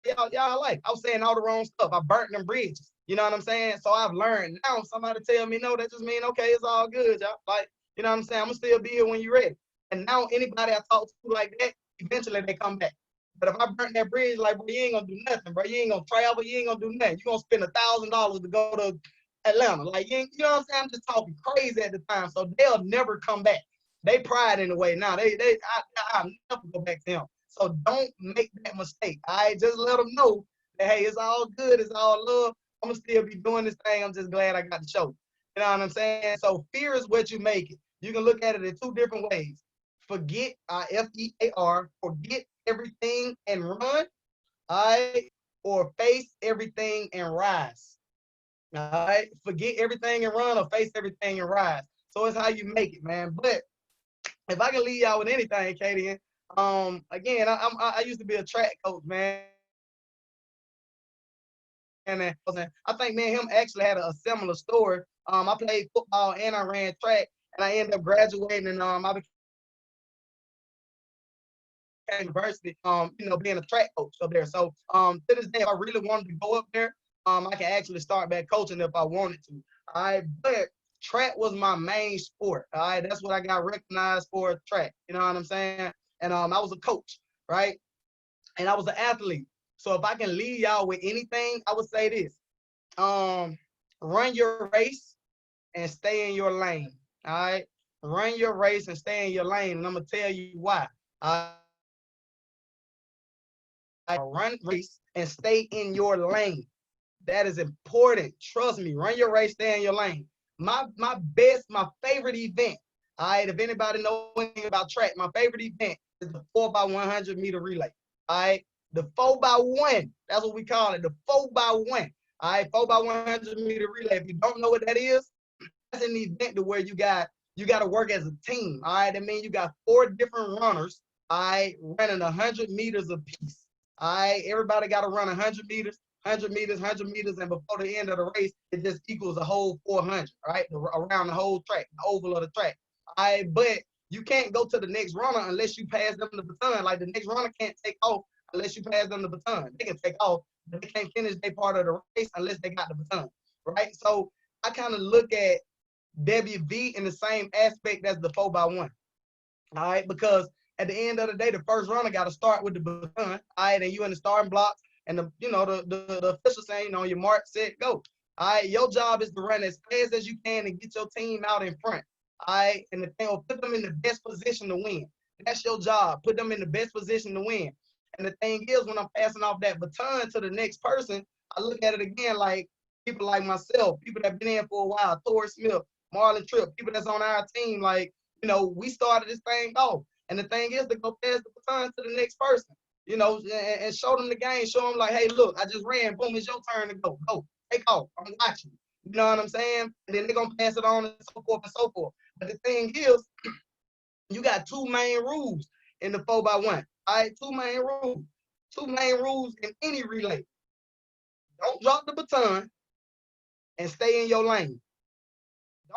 Y'all like, I was saying all the wrong stuff. I burnt them bridges. You know what I'm saying? So I've learned now. Somebody tell me no, that just mean okay, it's all good, y'all. Like, you know what I'm saying? I'm gonna still be here when you're ready. And now anybody I talk to like that, eventually they come back. But if I burn that bridge, like, bro, you ain't gonna do nothing, bro. You ain't gonna travel, you ain't gonna do nothing. You gonna spend $1,000 to go to Atlanta. Like, you know what I'm saying? I'm just talking crazy at the time. So they'll never come back. They pride in a way now. I'll never go back to him. So don't make that mistake. I just let them know that, hey, it's all good, it's all love. I'm gonna still be doing this thing. I'm just glad I got the show. You know what I'm saying? So fear is what you make it. You can look at it in two different ways. Forget, FEAR, forget everything and run, all right, or face everything and rise. All right, forget everything and run, or face everything and rise. So it's how you make it, man. But if I can leave y'all with anything, Katie, again, I used to be a track coach, man. And I think me and him actually had a similar story. I played football and I ran track, and I ended up graduating, and I became university, being a track coach up there. So to this day, if I really wanted to go up there, I can actually start back coaching if I wanted to. All right, but track was my main sport. All right, that's what I got recognized for, track. You know what I'm saying? And I was a coach, right? And I was an athlete. So if I can leave y'all with anything, I would say this: run your race and stay in your lane. All right, run your race and stay in your lane, and I'm gonna tell you why. Run race and stay in your lane. That is important. Trust me. Run your race, stay in your lane. My favorite event. All right, if anybody knows anything about track, my favorite event is the 4x100 meter relay. All right, the 4x1. That's what we call it. The 4x1. All right, 4x100 meter relay. If you don't know what that is, that's an event to where you got to work as a team. All right, that means you got 4 different runners. All right, running 100 meters apiece. All right, everybody got to run 100 meters. 100 meters, 100 meters, and before the end of the race, it just equals a whole 400, right? Around the whole track, the oval of the track. All right, but you can't go to the next runner unless you pass them the baton. Like, the next runner can't take off unless you pass them the baton. They can take off, but they can't finish their part of the race unless they got the baton, right? So I kind of look at WV in the same aspect as the 4x1. All right, because at the end of the day, the first runner got to start with the baton. All right, and you in the starting blocks, and the official saying, your mark, set, go. All right, your job is to run as fast as you can and get your team out in front. All right, and the thing will put them in the best position to win. That's your job. Put them in the best position to win. And the thing is, when I'm passing off that baton to the next person, I look at it again like people like myself, people that been in for a while, Torrey Smith, Marlon Tripp, people that's on our team, like, we started this thing off. And the thing is to go pass the baton to the next person, and show them the game, show them like, hey, look, I just ran, boom, it's your turn to go. Go, take off, I'm watching. You know what I'm saying? And then they're going to pass it on and so forth and so forth. But the thing is, you got 2 main rules in the 4x1. All right, 2 main rules. 2 main rules in any relay. Don't drop the baton and stay in your lane.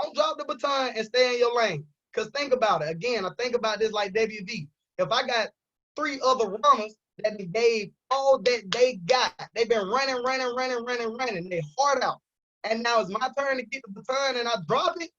Don't drop the baton and stay in your lane. Because think about it. Again, I think about this like WV. If I got 3 other runners that gave all that they got, they've been running, they hard out. And now it's my turn to get the baton and I drop it.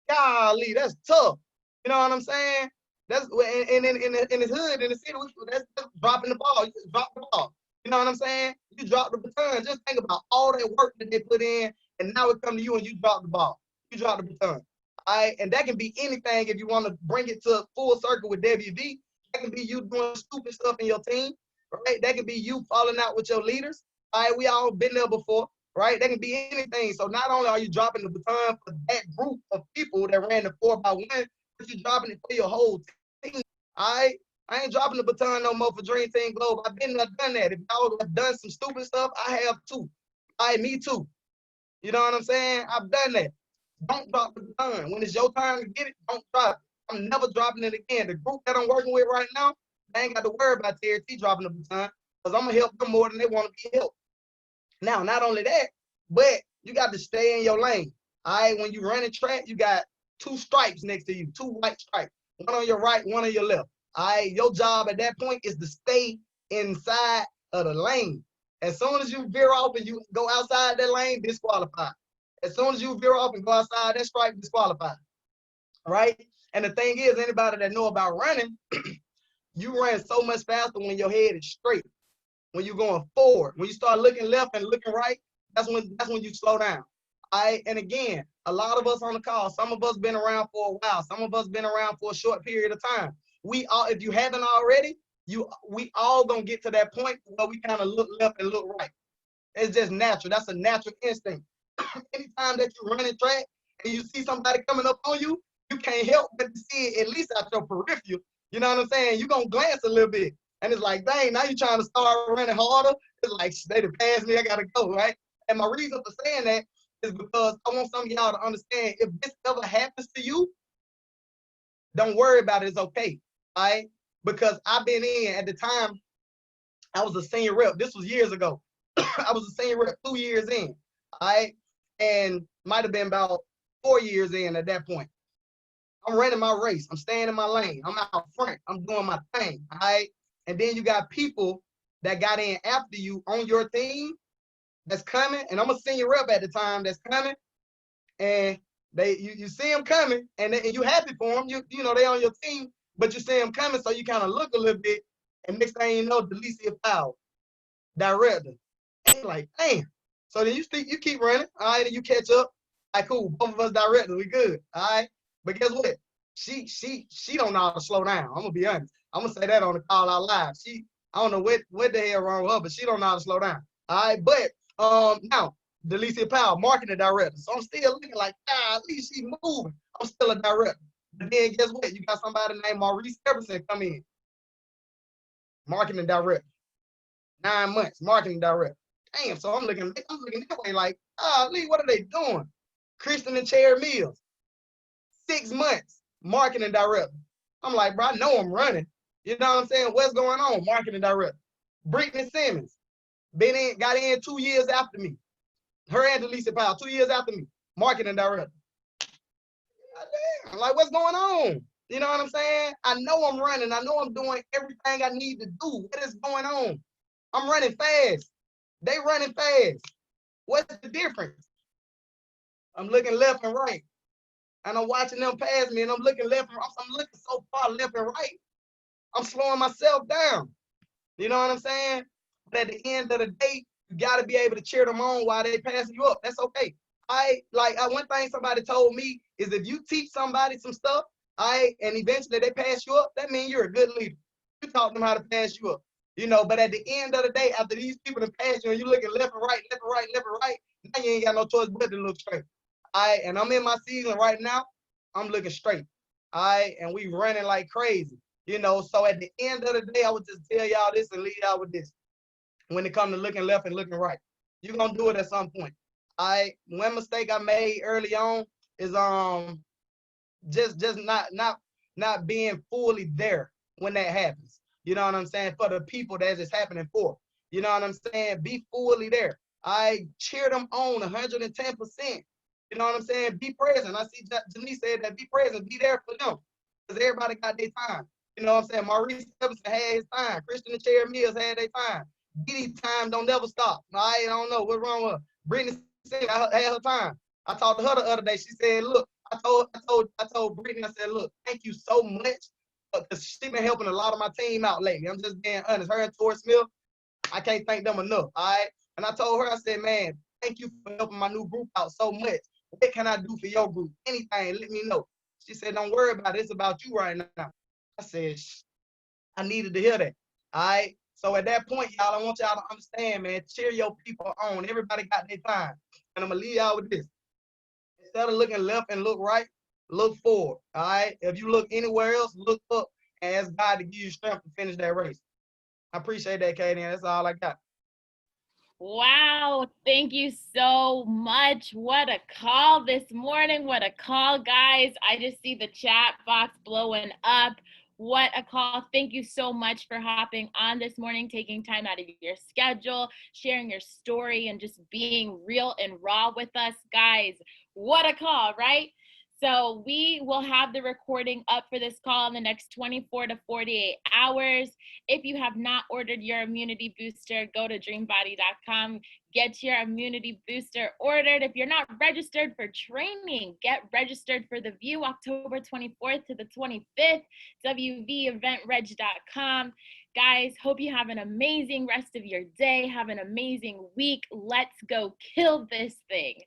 Golly, that's tough. You know what I'm saying? That's in the hood, in the city, that's dropping the ball. You just drop the ball. You know what I'm saying? You drop the baton. Just think about all that work that they put in, and now it come to you and you drop the ball. You drop the baton. All right, and that can be anything if you want to bring it to full circle with WV. That can be you doing stupid stuff in your team, right? That can be you falling out with your leaders. All right, we all been there before, right? That can be anything. So not only are you dropping the baton for that group of people that ran the 4x1, but you're dropping it for your whole team. All right. I ain't dropping the baton no more for Dream Team Global. I've been there, done that. If y'all have done some stupid stuff, I have too. All right, me too. You know what I'm saying? I've done that. Don't drop the baton. When it's your time to get it, don't drop it. I'm never dropping it again. The group that I'm working with right now, they ain't got to worry about TRT dropping the baton because I'm going to help them more than they want to be helped. Now, not only that, but you got to stay in your lane. All right, when you run a track, you got 2 stripes next to you, 2 white stripes. one on your right, one on your left. All right, your job at that point is to stay inside of the lane. As soon as you veer off and you go outside that lane, disqualified. As soon as you veer off and go outside that stripe, disqualified. Right? And the thing is, anybody that know about running, you run so much faster when your head is straight. When you're going forward, when you start looking left and looking right, that's when you slow down. All right. And again, a lot of us on the call, some of us been around for a while, some of us been around for a short period of time. We all, if you haven't already, we all gonna get to that point where we kind of look left and look right. It's just natural. That's a natural instinct. Anytime that you're running track and you see somebody coming up on you, you can't help but to see it at least out your peripheral. You know what I'm saying? You're gonna glance a little bit. And it's like, dang, now you're trying to start running harder. It's like, they done passed me, I gotta go, right? And my reason for saying that is because I want some of y'all to understand, if this ever happens to you, don't worry about it, it's okay, all right? Because I've been in, at the time, I was a senior rep. This was years ago. I was a senior rep 2 years in, all right? And might have been about 4 years in at that point. I'm running my race. I'm staying in my lane. I'm out front. I'm doing my thing, all right? And then you got people that got in after you on your team that's coming, and I'm a senior rep at the time that's coming, and you see them coming, and you happy for them. You know they on your team, but you see them coming, so you kind of look a little bit, and next thing you know, Delicia foul, director, and you're like, damn. So then you keep running, all right, and you catch up. All right, cool, both of us directors, we good, all right. But guess what? She don't know how to slow down. I'm gonna be honest. I'm gonna say that on the call out live. I don't know what the hell wrong with her, but she don't know how to slow down. All right, but now Delicia Powell, marketing director. So I'm still looking like, at least she's moving. I'm still a director. But then guess what? You got somebody named Maurice Everson come in, marketing director. 9 months, marketing director. Damn. So I'm looking that way like, Lee, what are they doing? Kristen and Cherry Mills, 6 months, marketing director. I'm like, bro, I know I'm running. You know what I'm saying? What's going on? Marketing director. Brittany Simmons, got in 2 years after me. Her and Delicia Powell, 2 years after me. Marketing director. I'm like, what's going on? You know what I'm saying? I know I'm running. I know I'm doing everything I need to do. What is going on? I'm running fast. They running fast. What's the difference? I'm looking left and right. And I'm watching them pass me, and I'm looking left and right. I'm looking so far left and right. I'm slowing myself down. You know what I'm saying? But at the end of the day, you got to be able to cheer them on while they passing you up. That's okay. One thing somebody told me is if you teach somebody some stuff, and eventually they pass you up, that means you're a good leader. You taught them how to pass you up. You know, but at the end of the day, after these people have passed you and you looking left and right, left and right, left and right, now you ain't got no choice but to look straight. And I'm in my season right now. I'm looking straight. And we running like crazy. You know, so at the end of the day, I would just tell y'all this and leave y'all with this. When it comes to looking left and looking right, you're gonna do it at some point. One mistake I made early on is just not being fully there when that happens. You know what I'm saying? For the people that it's happening for. You know what I'm saying? Be fully there. I cheer them on 110%. You know what I'm saying? Be present. I see Janice said that, be present, be there for them. Because everybody got their time. You know what I'm saying? Maurice Everson had his time. Kristen and Cherry Mills had their time. Diddy time don't never stop. I don't know what's wrong with her. Brittany said I had her time. I talked to her the other day. She said, look, I told Brittany, I said, look, thank you so much. Because she's been helping a lot of my team out lately. I'm just being honest. Her and Tori Smith, I can't thank them enough. All right. And I told her, I said, man, thank you for helping my new group out so much. What can I do for your group? Anything, let me know. She said, don't worry about it. It's about you right now. I said, I needed to hear that. All right. So at that point, y'all, I want y'all to understand, man, cheer your people on. Everybody got their time. And I'm going to leave y'all with this. Instead of looking left and look right, look forward. All right. If you look anywhere else, look up and ask God to give you strength to finish that race. I appreciate that, Katie. And that's all I got. Wow, thank you so much. What a call this morning. What a call, guys. I just see the chat box blowing up. What a call. Thank you so much for hopping on this morning, taking time out of your schedule, sharing your story, and just being real and raw with us, guys. What a call, right? So we will have the recording up for this call in the next 24 to 48 hours. If you have not ordered your immunity booster, go to dreambody.com, get your immunity booster ordered. If you're not registered for training, get registered for the View October 24th to the 25th, wveventreg.com. Guys, hope you have an amazing rest of your day. Have an amazing week. Let's go kill this thing.